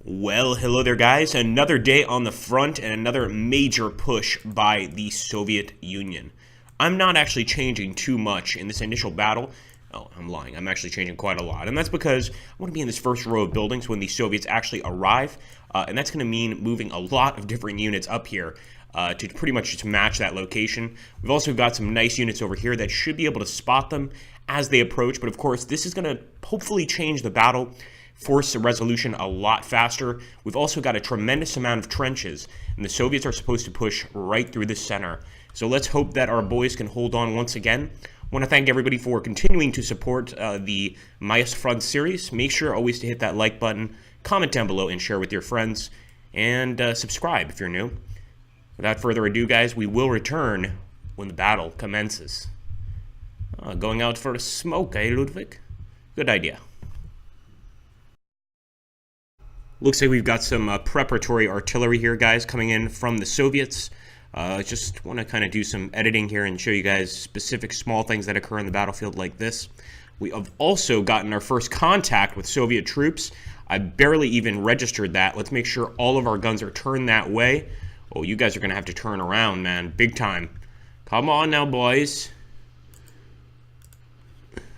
Well, hello there, guys. Another day on the front and another major push by the Soviet Union. I'm not actually changing too much in this initial battle. Oh, I'm lying. I'm actually changing quite a lot. And that's because I want to be in this first row of buildings when the Soviets actually arrive. And that's going to mean moving a lot of different units up here to pretty much just match that location. We've also got some nice units over here that should be able to spot them as they approach. But of course, this is going to hopefully change the battle, force a resolution a lot faster. We've also got a tremendous amount of trenches, and the Soviets are supposed to push right through the center. So let's hope that our boys can hold on once again. I want to thank everybody for continuing to support the Mius Front series. Make sure always to hit that like button, comment down below, and share with your friends, and subscribe if you're new. Without further ado, guys, we will return when the battle commences. Going out for a smoke, eh, Ludwig? Good idea. Looks like we've got some preparatory artillery here, guys, coming in from the Soviets. Just want to kind of do some editing here and show you guys specific small things that occur in the battlefield like this. We have also gotten our first contact with Soviet troops. I barely even registered that. Let's make sure all of our guns are turned that way. Oh, you guys are going to have to turn around, man. Big time. Come on now, boys.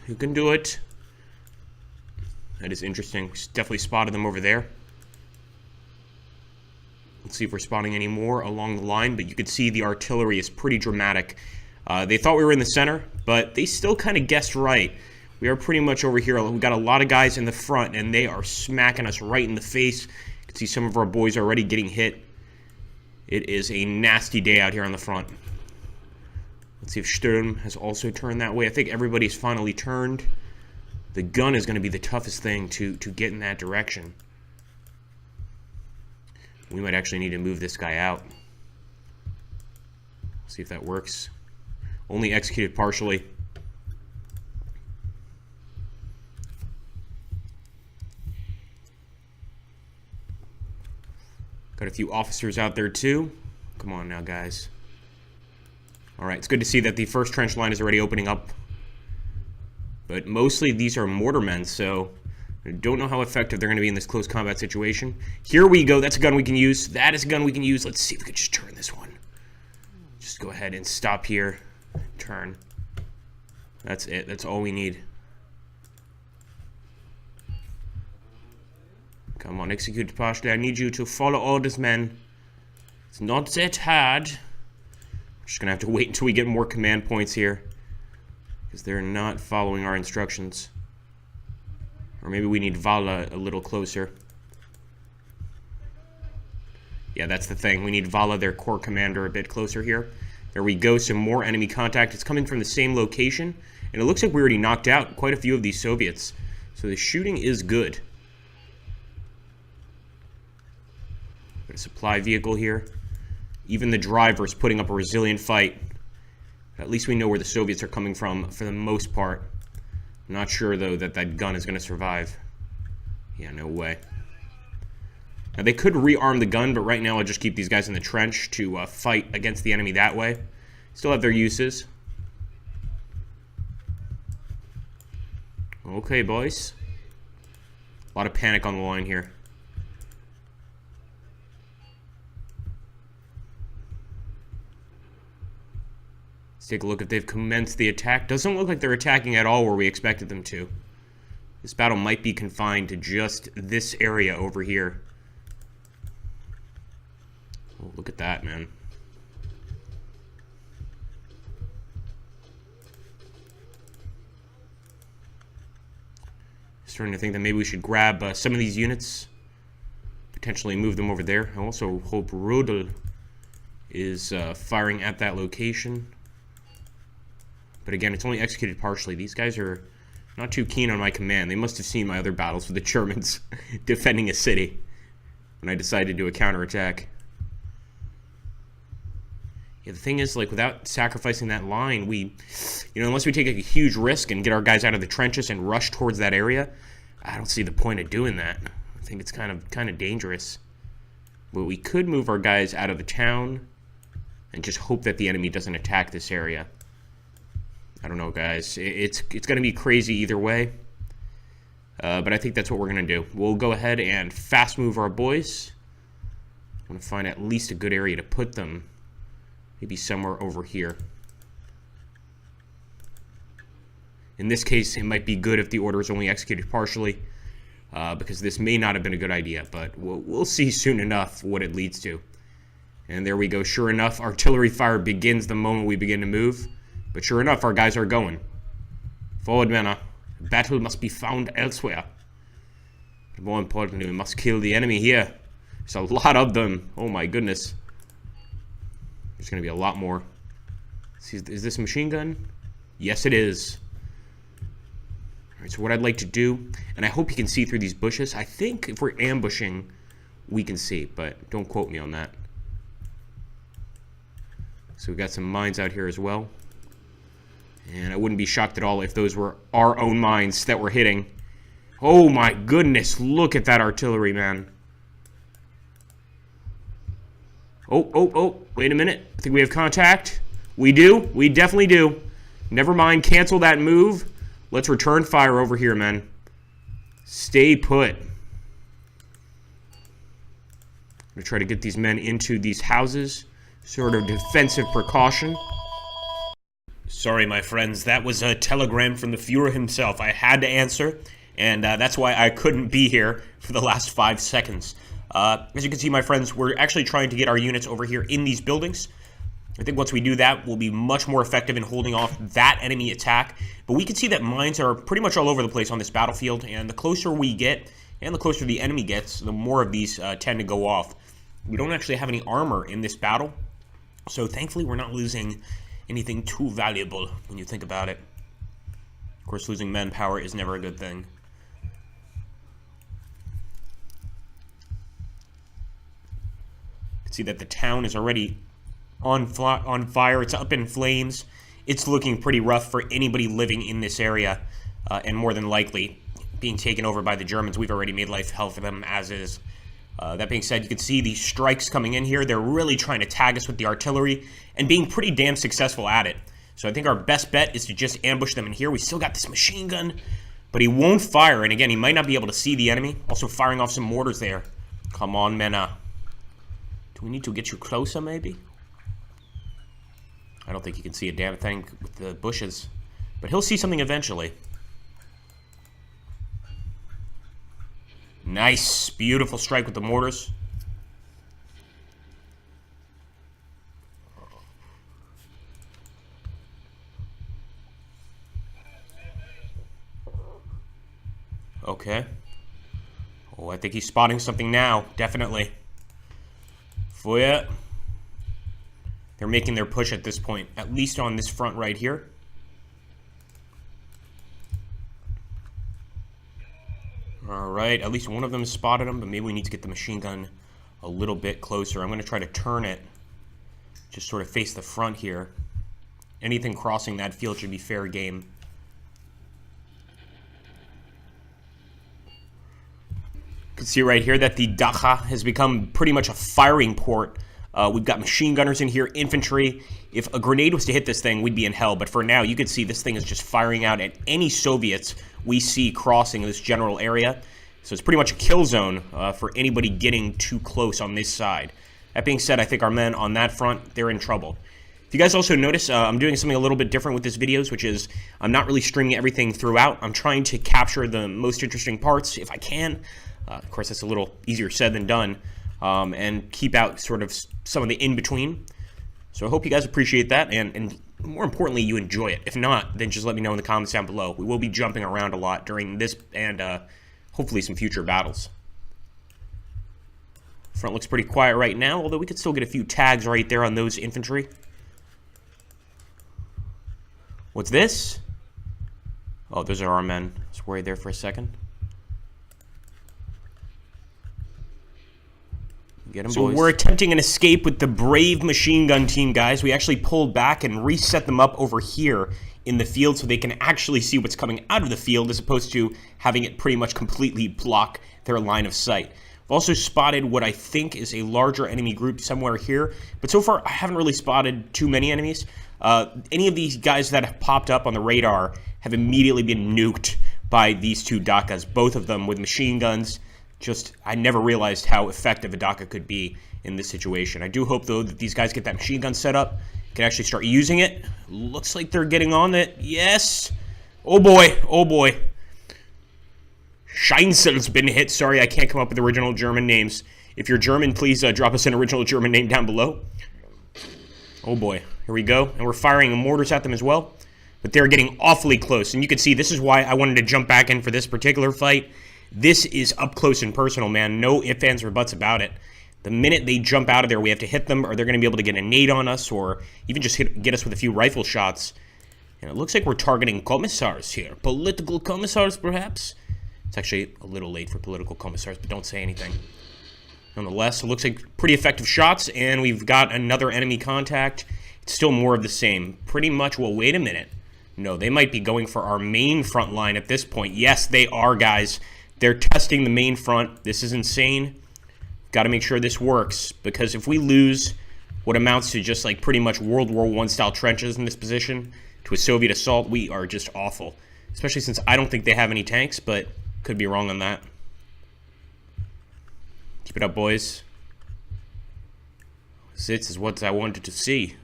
You can do it. That is interesting. Definitely spotted them over there. Let's see if we're spotting any more along the line, but you can see the artillery is pretty dramatic. They thought we were in the center, but they still kind of guessed right. We are pretty much over here. We've got a lot of guys in the front, and they are smacking us right in the face. You can see some of our boys already getting hit. It is a nasty day out here on the front. Let's see if Sturm has also turned that way. I think everybody's finally turned. The gun is going to be the toughest thing to get in that direction. We might actually need to move this guy out. See if that works. Only executed partially. Got a few officers out there too. Come on now, guys. Alright, it's good to see that the first trench line is already opening up. But mostly these are mortarmen, so I don't know how effective they're going to be in this close combat situation. Here we go. That's a gun we can use. That is a gun we can use. Let's see if we can just turn this one. Just go ahead and stop here. Turn. That's it. That's all we need. Come on, execute partially. I need you to follow orders, men. It's not that hard. We're just going to have to wait until we get more command points here, because they're not following our instructions. Or maybe we need Vala a little closer. Yeah, that's the thing. We need Vala, their corps commander, a bit closer here. There we go. Some more enemy contact. It's coming from the same location. And it looks like we already knocked out quite a few of these Soviets. So the shooting is good. Got a supply vehicle here. Even the driver is putting up a resilient fight. At least we know where the Soviets are coming from for the most part. I'm not sure, though, that that gun is going to survive. Yeah, no way. Now, they could rearm the gun, but right now I'll just keep these guys in the trench to fight against the enemy that way. Still have their uses. Okay, boys. A lot of panic on the line here. Let's take a look if they've commenced the attack. Doesn't look like they're attacking at all where we expected them to. This battle might be confined to just this area over here. Oh, look at that, man. Starting to think that maybe we should grab some of these units, potentially move them over there. I also hope Rudel is firing at that location. But again, it's only executed partially. These guys are not too keen on my command. They must have seen my other battles with the Germans defending a city when I decided to do a counterattack. Yeah, the thing is, like, without sacrificing that line, unless we take a huge risk and get our guys out of the trenches and rush towards that area, I don't see the point of doing that. I think it's kind of dangerous. But we could move our guys out of the town and just hope that the enemy doesn't attack this area. I don't know, guys. It's going to be crazy either way. But I think that's what we're going to do. We'll go ahead and fast move our boys. I want to find at least a good area to put them. Maybe somewhere over here. In this case, it might be good if the order is only executed partially, because this may not have been a good idea, but we'll see soon enough what it leads to. And there we go. Sure enough, artillery fire begins the moment we begin to move. But sure enough, our guys are going. Forward, men. Battle must be found elsewhere. But more importantly, we must kill the enemy here. There's a lot of them. Oh my goodness. There's going to be a lot more. Is this a machine gun? Yes, it is. Alright, so what I'd like to do, and I hope you can see through these bushes. I think if we're ambushing, we can see, but don't quote me on that. So we've got some mines out here as well. And I wouldn't be shocked at all if those were our own mines that we're hitting. Oh my goodness, look at that artillery, man. Oh, wait a minute. I think we have contact. We do. We definitely do. Never mind, cancel that move. Let's return fire over here, man. Stay put. I'm going to try to get these men into these houses. Sort of defensive precaution. Sorry, my friends. That was a telegram from the Fuhrer himself. I had to answer, and that's why I couldn't be here for the last 5 seconds. As you can see, my friends, we're actually trying to get our units over here in these buildings. I think once we do that, we'll be much more effective in holding off that enemy attack. But we can see that mines are pretty much all over the place on this battlefield, and the closer we get, and the closer the enemy gets, the more of these tend to go off. We don't actually have any armor in this battle, so thankfully we're not losing anything too valuable when you think about it. Of course, losing manpower is never a good thing. You can see that the town is already on fire. It's up in flames. It's looking pretty rough for anybody living in this area, and more than likely being taken over by the Germans. We've already made life hell for them as is. That being said, you can see these strikes coming in here. They're really trying to tag us with the artillery and being pretty damn successful at it. So I think our best bet is to just ambush them in here. We still got this machine gun, but he won't fire. And again, he might not be able to see the enemy. Also firing off some mortars there. Come on, Mena. Do we need to get you closer, maybe? I don't think he can see a damn thing with the bushes. But he'll see something eventually. Nice. Beautiful strike with the mortars. Okay. Oh, I think he's spotting something now. Definitely. Feuer. They're making their push at this point, at least on this front right here. Alright, at least one of them spotted him, but maybe we need to get the machine gun a little bit closer. I'm going to try to turn it, just sort of face the front here. Anything crossing that field should be fair game. You can see right here that the Dacha has become pretty much a firing port. We've got machine gunners in here, infantry. If a grenade was to hit this thing, we'd be in hell. But for now, you can see this thing is just firing out at any Soviets we see crossing this general area. So it's pretty much a kill zone for anybody getting too close on this side. That being said, I think our men on that front, they're in trouble. If you guys also notice, I'm doing something a little bit different with this videos, which is I'm not really streaming everything throughout. I'm trying to capture the most interesting parts if I can. Of course, that's a little easier said than done. And keep out sort of some of the in-between. So I hope you guys appreciate that, and more importantly, you enjoy it. If not, then just let me know in the comments down below. We will be jumping around a lot during this and hopefully some future battles. Front looks pretty quiet right now, although we could still get a few tags right there on those infantry. What's this? Oh, those are our men. I was worried there for a second. Get 'em, so boys. We're attempting an escape with the brave machine gun team, guys. We actually pulled back and reset them up over here in the field so they can actually see what's coming out of the field as opposed to having it pretty much completely block their line of sight. I've also spotted what I think is a larger enemy group somewhere here, but so far I haven't really spotted too many enemies. Any of these guys that have popped up on the radar have immediately been nuked by these two Dakas, both of them with machine guns. Just, I never realized how effective a Daka could be in this situation. I do hope, though, that these guys get that machine gun set up, can actually start using it. Looks like they're getting on it. Yes! Oh boy, oh boy. Scheinsel's been hit. Sorry, I can't come up with original German names. If you're German, please drop us an original German name down below. Oh boy, here we go. And we're firing mortars at them as well. But they're getting awfully close. And you can see this is why I wanted to jump back in for this particular fight. This is up close and personal, man. No ifs, ands, or buts about it. The minute they jump out of there, we have to hit them, or they're going to be able to get a nade on us, or even just get us with a few rifle shots. And it looks like we're targeting commissars here. Political commissars, perhaps? It's actually a little late for political commissars, but don't say anything. Nonetheless, it looks like pretty effective shots, and we've got another enemy contact. It's still more of the same. Pretty much, well, wait a minute. No, they might be going for our main front line at this point. Yes, they are, guys. They're testing the main front. This is insane. Got to make sure this works, because if we lose what amounts to just like pretty much World War I style trenches in this position to a Soviet assault, we are just awful. Especially since I don't think they have any tanks, but could be wrong on that. Keep it up, boys. This is what I wanted to see.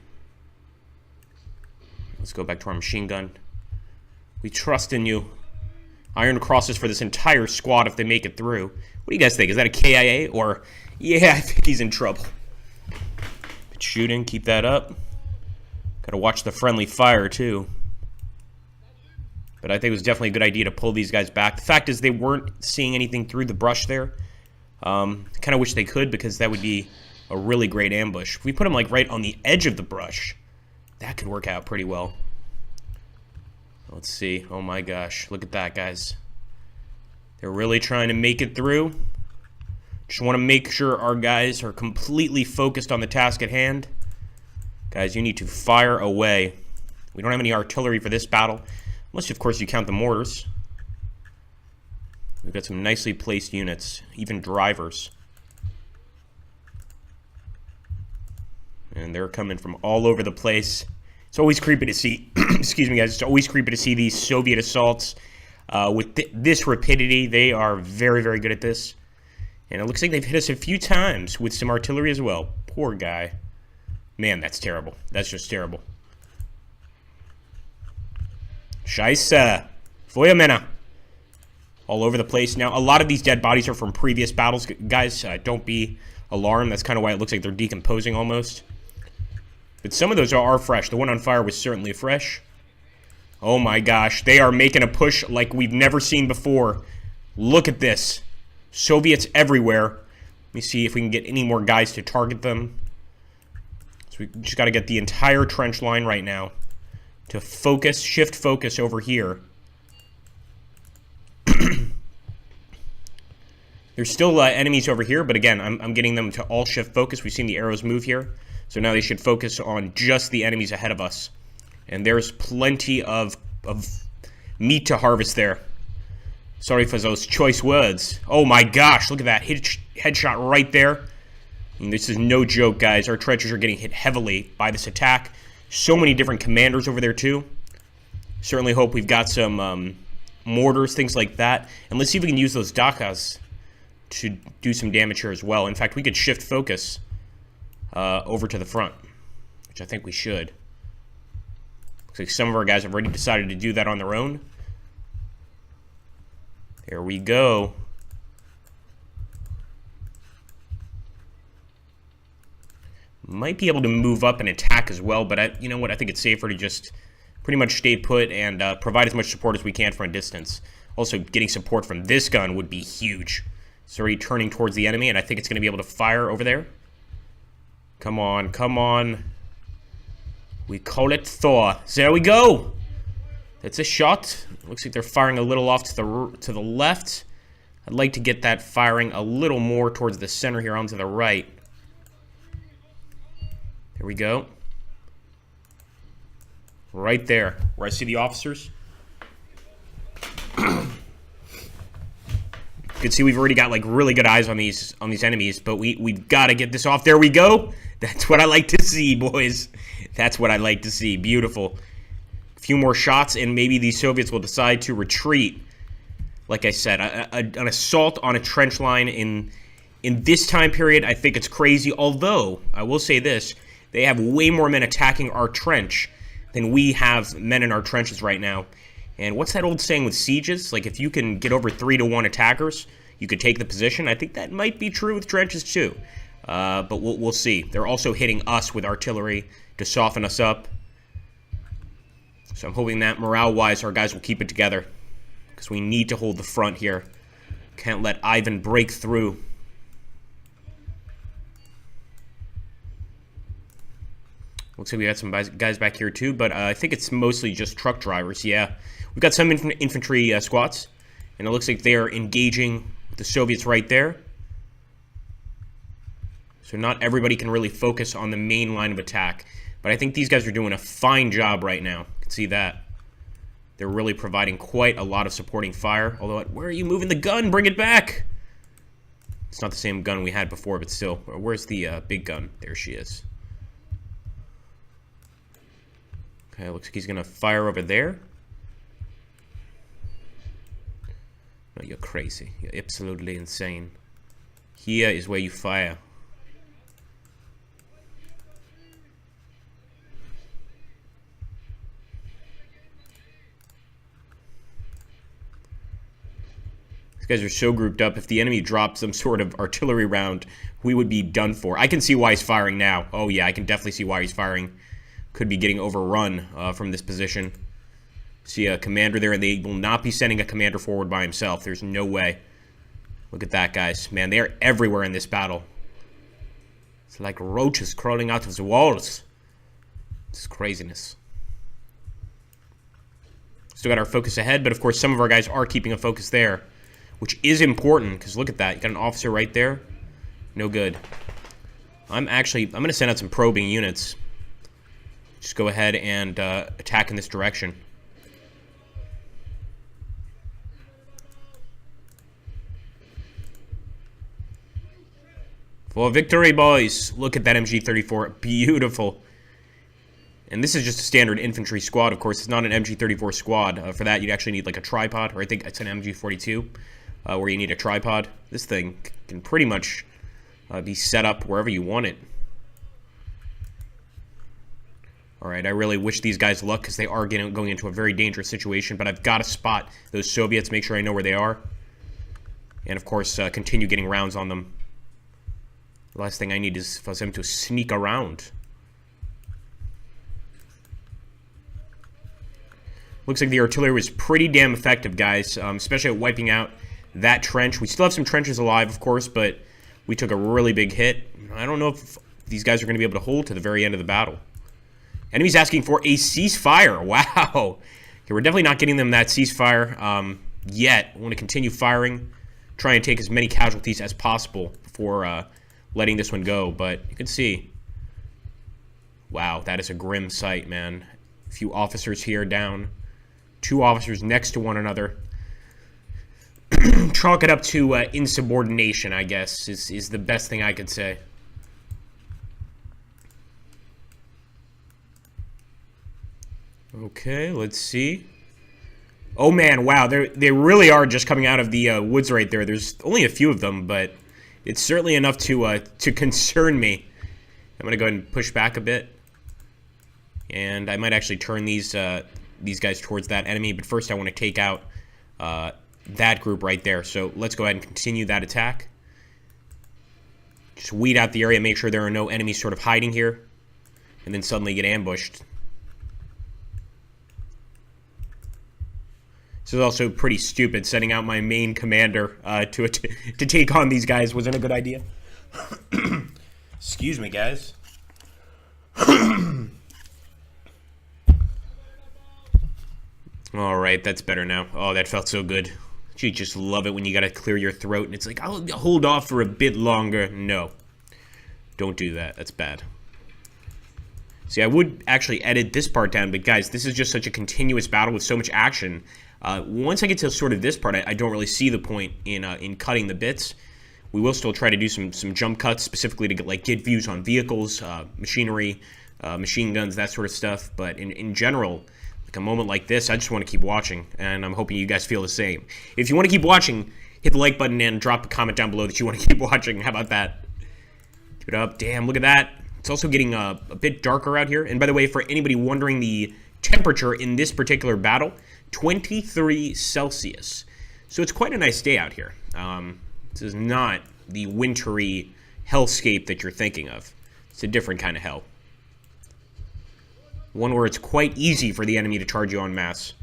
Let's go back to our machine gun. We trust in you. Iron crosses for this entire squad if they make it through. What do you guys think? Is that a KIA? Or, yeah, I think he's in trouble. But shooting, keep that up. Gotta watch the friendly fire, too. But I think it was definitely a good idea to pull these guys back. The fact is they weren't seeing anything through the brush there. Kind of wish they could, because that would be a really great ambush. If we put them like right on the edge of the brush, that could work out pretty well. Let's see. Oh my gosh. Look at that, guys. They're really trying to make it through. Just want to make sure our guys are completely focused on the task at hand. Guys, you need to fire away. We don't have any artillery for this battle. Unless, of course, you count the mortars. We've got some nicely placed units. Even drivers. And they're coming from all over the place. It's always creepy to see, excuse me guys, it's always creepy to see these Soviet assaults with this rapidity. They are very, very good at this. And it looks like they've hit us a few times with some artillery as well. Poor guy. Man, that's terrible. That's just terrible. Scheiße. Feuermänner. All over the place. Now, a lot of these dead bodies are from previous battles, guys. Don't be alarmed. That's kind of why it looks like they're decomposing almost. But some of those are fresh. The one on fire was certainly fresh. Oh my gosh. They are making a push like we've never seen before. Look at this. Soviets everywhere. Let me see if we can get any more guys to target them. So we just got to get the entire trench line right now to focus, shift focus over here. There's still enemies over here, but again, I'm getting them to all shift focus. We've seen the arrows move here. So now they should focus on just the enemies ahead of us. And there's plenty of meat to harvest there. Sorry for those choice words. Oh my gosh, look at that. Headshot right there. And this is no joke, guys. Our trenches are getting hit heavily by this attack. So many different commanders over there, too. Certainly hope we've got some mortars, things like that. And let's see if we can use those Dakas to do some damage here as well. In fact, we could shift focus over to the front, which I think we should. Looks like some of our guys have already decided to do that on their own. There we go. Might be able to move up and attack as well, but you know what? I think it's safer to just pretty much stay put and provide as much support as we can from a distance. Also, getting support from this gun would be huge. It's already turning towards the enemy, and I think it's going to be able to fire over there. Come on, come on. We call it Thor. There we go. That's a shot. Looks like they're firing a little off to the left. I'd like to get that firing a little more towards the center here onto the right. Here we go. Right there, where I see the officers. You can see we've already got like really good eyes on these enemies, but we've got to get this off. There we go. That's what I like to see, boys. That's what I like to see. Beautiful. A few more shots, and maybe these Soviets will decide to retreat. like I said, an assault on a trench line in this time period, I think it's crazy. Although, I will say this, they have way more men attacking our trench than we have men in our trenches right now. And what's that old saying with sieges? Like, if you can get over 3-to-1 attackers, you could take the position. I think that might be true with trenches, too. But we'll see. They're also hitting us with artillery to soften us up. So I'm hoping that morale-wise, our guys will keep it together. Because we need to hold the front here. Can't let Ivan break through. Looks like we got some guys back here too, but I think it's mostly just truck drivers, yeah. We've got some infantry squads, and it looks like they're engaging with the Soviets right there. So not everybody can really focus on the main line of attack. But I think these guys are doing a fine job right now. You can see that. They're really providing quite a lot of supporting fire. Although, where are you moving the gun? Bring it back! It's not the same gun we had before, but still. Where's the big gun? There she is. Okay, looks like he's going to fire over there. No, you're crazy. You're absolutely insane. Here is where you fire. Guys are so grouped up. If the enemy dropped some sort of artillery round, we would be done for. I can see why he's firing now. Oh yeah, I can definitely see why he's firing. Could be getting overrun from this position. See a commander there, and they will not be sending a commander forward by himself. There's no way. Look at that, guys. Man, they are everywhere in this battle. It's like roaches crawling out of the walls. It's craziness. Still got our focus ahead, but of course some of our guys are keeping a focus there. Which is important, because look at that. You got an officer right there. No good. I'm going to send out some probing units. Just go ahead and attack in this direction. For victory, boys. Look at that MG-34. Beautiful. And this is just a standard infantry squad, of course. It's not an MG-34 squad. For that, you'd actually need like a tripod, or I think it's an MG-42. Where you need a tripod. This thing can pretty much be set up wherever you want it. Alright, I really wish these guys luck because they are going into a very dangerous situation, but I've got to spot those Soviets, make sure I know where they are. And of course, continue getting rounds on them. The last thing I need is for them to sneak around. Looks like the artillery was pretty damn effective, guys, especially at wiping out that trench. We still have some trenches alive, of course, but we took a really big hit. I don't know if these guys are going to be able to hold to the very end of the battle. Enemy's asking for a ceasefire. Wow. Okay, we're definitely not getting them that ceasefire yet. I want to continue firing, try and take as many casualties as possible before letting this one go. But you can see, wow, that is a grim sight, man. A few officers here down. 2 officers next to one another. Chalk it up to insubordination, I guess, is the best thing I could say. Okay, let's see. Oh man, wow, they really are just coming out of the woods right there. There's only a few of them, but it's certainly enough to concern me. I'm gonna go ahead and push back a bit, and I might actually turn these guys towards that enemy. But first, I want to take out that group right there. So let's go ahead and continue that attack. Just weed out the area, make sure there are no enemies sort of hiding here, and then suddenly get ambushed. This is also pretty stupid. Sending out my main commander to take on these guys wasn't a good idea. Excuse me, guys. Alright, that's better now. Oh, that felt so good. You just love it when you gotta clear your throat and it's like, I'll hold off for a bit longer. No. Don't do that. That's bad. See, I would actually edit this part down, but guys, this is just such a continuous battle with so much action. Once I get to sort of this part, I don't really see the point in cutting the bits. We will still try to do some jump cuts, specifically to get views on vehicles, machinery, machine guns, that sort of stuff. But in general, Like a moment like this, I just want to keep watching, and I'm hoping you guys feel the same. If you want to keep watching, hit the like button and drop a comment down below that you want to keep watching. How about that? Keep it up. Damn, look at that. It's also getting a bit darker out here. And by the way, for anybody wondering the temperature in this particular battle, 23 Celsius. So it's quite a nice day out here. This is not the wintry hellscape that you're thinking of. It's a different kind of hell. One where it's quite easy for the enemy to charge you en masse.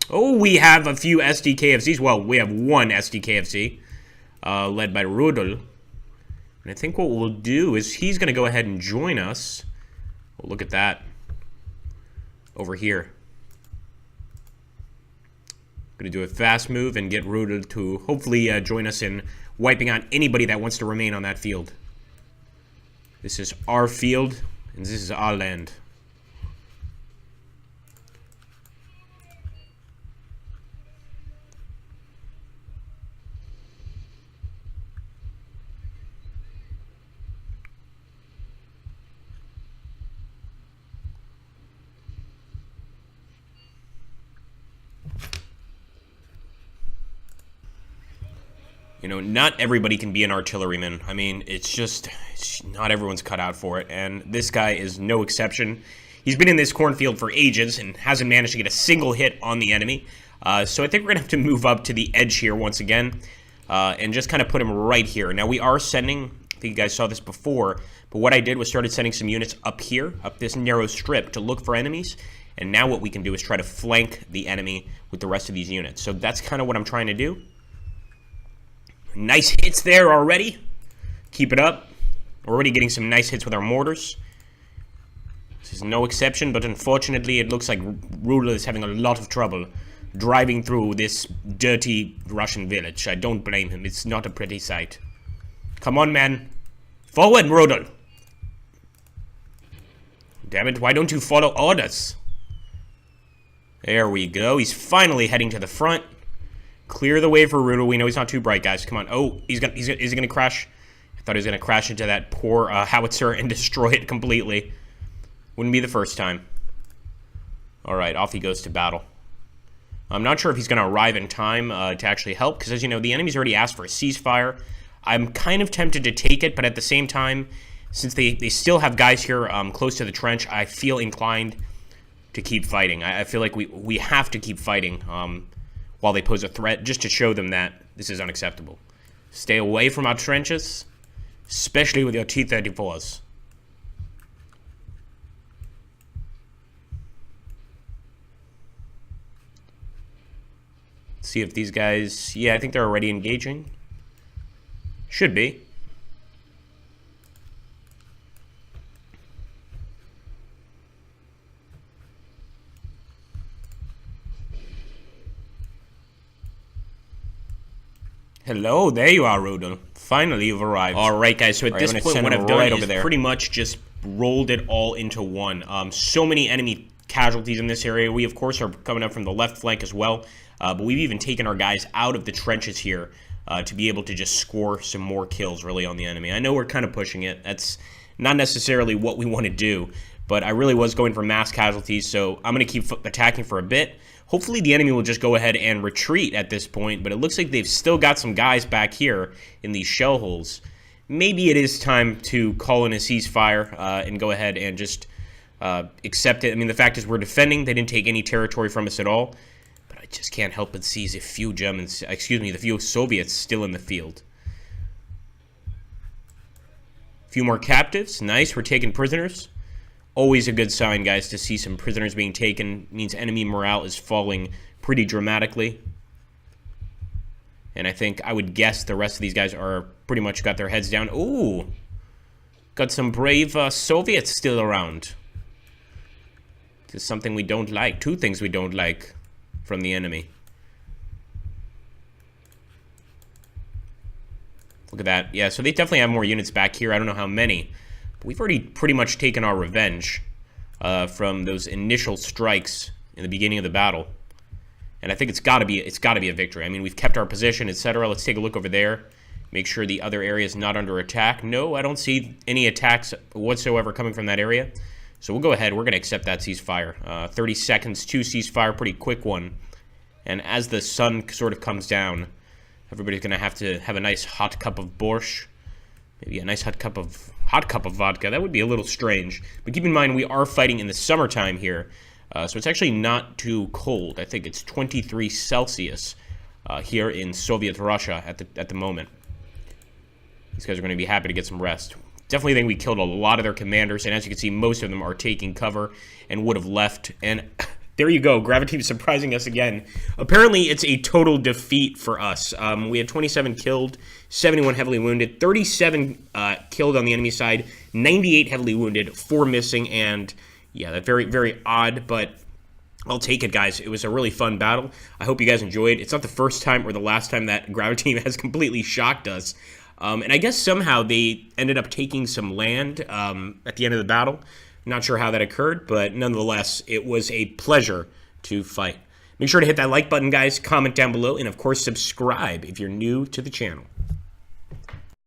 Oh, we have a few SDKFCs. Well, we have one SDKFC, led by Rudel. And I think what we'll do is he's going to go ahead and join us. Oh, look at that. Over here. Going to do a fast move and get Rudel to hopefully join us in wiping out anybody that wants to remain on that field. This is our field, and this is our land. You know, not everybody can be an artilleryman. I mean, it's not everyone's cut out for it, and this guy is no exception. He's been in this cornfield for ages and hasn't managed to get a single hit on the enemy. So I think we're going to have to move up to the edge here once again and just kind of put him right here. Now, we are sending, I think you guys saw this before, but what I did was started sending some units up here, up this narrow strip to look for enemies. And now what we can do is try to flank the enemy with the rest of these units. So that's kind of what I'm trying to do. Nice hits there already. Keep it up. Already getting some nice hits with our mortars. This is no exception, but unfortunately it looks like Rudel is having a lot of trouble driving through this dirty Russian village. I don't blame him. It's not a pretty sight. Come on, man. Forward, Rudel. Damn it, why don't you follow orders? There we go. He's finally heading to the front. Clear the way for Rudel. We know he's not too bright, guys. Come on. Oh, is he gonna crash? I thought he was gonna crash into that poor howitzer and destroy it completely. Wouldn't be the first time. All right, off he goes to battle. I'm not sure if he's gonna arrive in time to actually help, because as you know, the enemy's already asked for a ceasefire. I'm kind of tempted to take it, but at the same time, since they still have guys here close to the trench, I feel inclined to keep fighting. I feel like we have to keep fighting. While they pose a threat, just to show them that this is unacceptable. Stay away from our trenches, especially with your T-34s. See if these guys... Yeah, I think they're already engaging. Should be. Hello, there you are, Rudel. Finally, you've arrived. All right, guys, so at this point, what I've done is pretty much just rolled it all into one. So many enemy casualties in this area. We, of course, are coming up from the left flank as well, but we've even taken our guys out of the trenches here to be able to just score some more kills, really, on the enemy. I know we're kind of pushing it. That's not necessarily what we want to do, but I really was going for mass casualties, so I'm going to keep attacking for a bit. Hopefully the enemy will just go ahead and retreat at this point, but it looks like they've still got some guys back here in these shell holes. Maybe it is time to call in a ceasefire and go ahead and just accept it. I mean, the fact is we're defending. They didn't take any territory from us at all, but I just can't help but see the few Germans, excuse me, the few Soviets still in the field. A few more captives. Nice, we're taking prisoners. Always a good sign, guys, to see some prisoners being taken. It means enemy morale is falling pretty dramatically. And I think, I would guess the rest of these guys are pretty much got their heads down. Ooh! Got some brave Soviets still around. This is something we don't like. Two things we don't like from the enemy. Look at that. Yeah, so they definitely have more units back here. I don't know how many. We've already pretty much taken our revenge from those initial strikes in the beginning of the battle, and I think it's got to be a victory. I mean, we've kept our position, etc. Let's take a look over there. Make sure the other area is not under attack. No, I don't see any attacks whatsoever coming from that area. So we'll go ahead. We're going to accept that ceasefire. 30 seconds to ceasefire, pretty quick one. And as the sun sort of comes down, everybody's going to have a nice hot cup of borscht. Maybe a nice hot cup of vodka. That would be a little strange. But keep in mind, we are fighting in the summertime here. So it's actually not too cold. I think it's 23 Celsius here in Soviet Russia at the moment. These guys are going to be happy to get some rest. Definitely think we killed a lot of their commanders, and as you can see, most of them are taking cover and would have left. And there you go, Graviteam surprising us again. Apparently, it's a total defeat for us. We had 27 killed, 71 heavily wounded, 37 killed on the enemy side, 98 heavily wounded, 4 missing, and yeah, that's very, very odd, but I'll take it, guys. It was a really fun battle. I hope you guys enjoyed. It's not the first time or the last time that Graviteam has completely shocked us. And I guess somehow they ended up taking some land at the end of the battle. Not sure how that occurred, but nonetheless, it was a pleasure to fight. Make sure to hit that like button, guys, comment down below, and of course, subscribe if you're new to the channel.